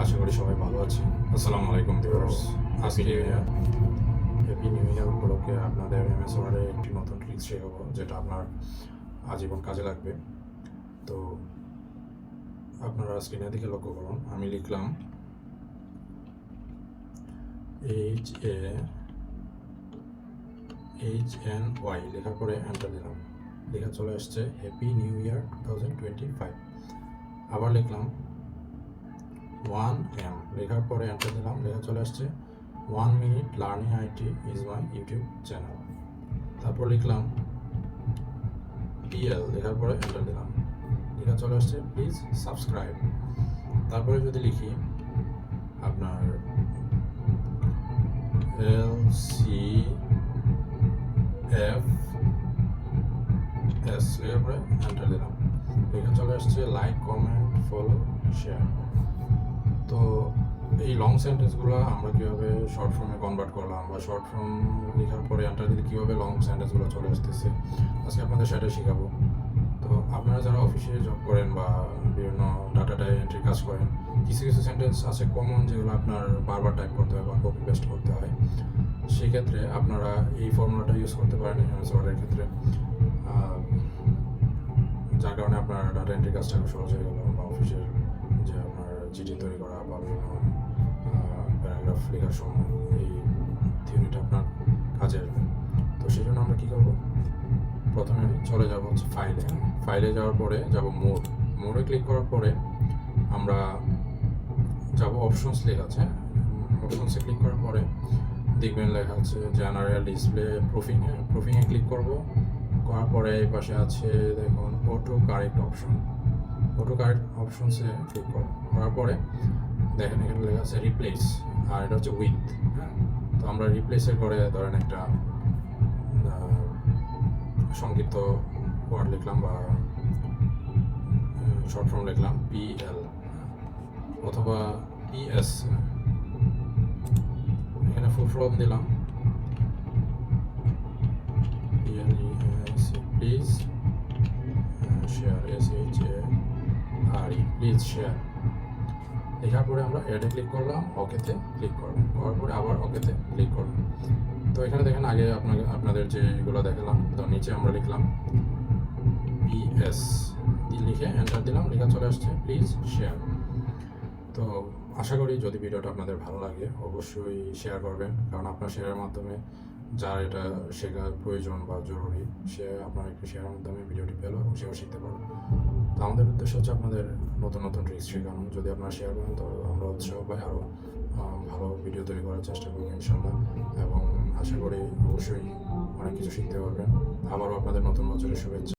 আশা করি সবাই ভালো আছে। আসসালামু আলাইকুম ভিউয়ার্স। আজকে হ্যাপি নিউ ইয়ার উপলক্ষে আপনাদের এমএস ওয়ার্ডে একটি নতুন ট্রিক্স শেখাবো, যেটা আপনার আজীবন কাজে লাগবে। তো আপনারা স্ক্রিনের দিকে লক্ষ্য করুন। আমি লিখলাম HANY, লেখার পরে এন্টার দিলাম। লেখা চলে আসছে হ্যাপি নিউ ইয়ার 2025। আবার লিখলাম 1M, লেখার পরে এন্টার দিলাম। লেখা চলে আসছে 1 minute learning IT is my YouTube channel. তারপর লিখলাম PL, লেখার পরে এন্টার দিলাম। লেখা চলে আসছে প্লিজ সাবস্ক্রাইব। তারপরে যদি লিখি আপনার LCFS, লেখার পরে এন্টার দিলাম। লেখা চলে আসছে লাইক, কমেন্ট, ফলো, শেয়ার। তো এই লং সেন্টেন্সগুলো আমরা কীভাবে শর্ট ফর্মে কনভার্ট করলাম, বা শর্ট ফর্ম লেখার পরে এন্টার দিলে কীভাবে লং সেন্টেন্সগুলো চলে আসতেছে, আজকে আপনাদের সেটা শেখাবো। তো আপনারা যারা অফিসে জব করেন বা বিভিন্ন ডাটা এন্ট্রি কাজ করেন, কিছু কিছু সেন্টেন্স আছে কমন, যেগুলো আপনার বারবার টাইপ করতে হয় বা কপি পেস্ট করতে হয়। সেক্ষেত্রে আপনারা এই ফর্মুলাটা ইউজ করতে পারেন এমএস ওয়ার্ডের ক্ষেত্রে, যার কারণে আপনার ডাটা এন্ট্রি কাজটা সহজ হয়ে গেল, বা অফিসের যে আপনার জিডি তৈরি করা বা বিভিন্ন প্যারাগ্রাফ লেখার সময় এই থিওরিটা আপনার কাজে আসবে। তো সেই জন্য আমরা কী করবো, প্রথমে চলে যাব হচ্ছে ফাইলে যাওয়ার পরে যাব মোডে ক্লিক করার পরে আমরা যাব অপশনস, লেখা আছে অপশনসে ক্লিক করার পরে দেখবেন লেখা আছে জেনারেল ডিসপ্লে প্রুফিংয়ে ক্লিক করার পরে এই পাশে আছে দেখুন অটো কারেক্ট অপশনসে ক্লিক করার পরে দেখেন এখানে লেখা আছে রিপ্লেস, আর এটা হচ্ছে উইথ। হ্যাঁ, তো আমরা রিপ্লেসের করে ধরেন একটা সংক্ষিপ্ত ওয়ার্ড লিখলাম বা শর্ট ফর্ম লিখলাম PL অথবা PS, এখানে ফুল ফর্ম দিলাম please share SHARE, please share. লেখার পরে আমরা অ্যাডে ক্লিক করলাম, ওকেতে ক্লিক করলাম, করার পরে আবার ওকেতে ক্লিক করলাম। তো এখানে দেখেন আগে আপনাদের যেগুলো দেখালাম, তো নিচে আমরা লিখলাম PS, লিখে এন্টার দিলাম। লেখা চলে আসছে প্লিজ শেয়ার। তো আশা করি যদি ভিডিওটা আপনাদের ভালো লাগে অবশ্যই শেয়ার করবেন, কারণ আপনার শেয়ারের মাধ্যমে যার এটা শেখার প্রয়োজন বা জরুরি, সে আপনার একটু শেয়ারের মাধ্যমে ভিডিওটি পেল এবং সেও শিখতে পারবে। তো আমাদের উদ্দেশ্য হচ্ছে আপনাদের নতুন নতুন ট্রিক্স শেখানো। যদি আপনারা শেয়ার করেন তো আমরা উৎসাহ পাই, আরও ভালো ভিডিও তৈরি করার চেষ্টা করবো ইনশাল্লাহ, এবং আশা করি অবশ্যই অনেক কিছু শিখতে পারবেন। আবারও আপনাদের নতুন বছরের শুভেচ্ছা।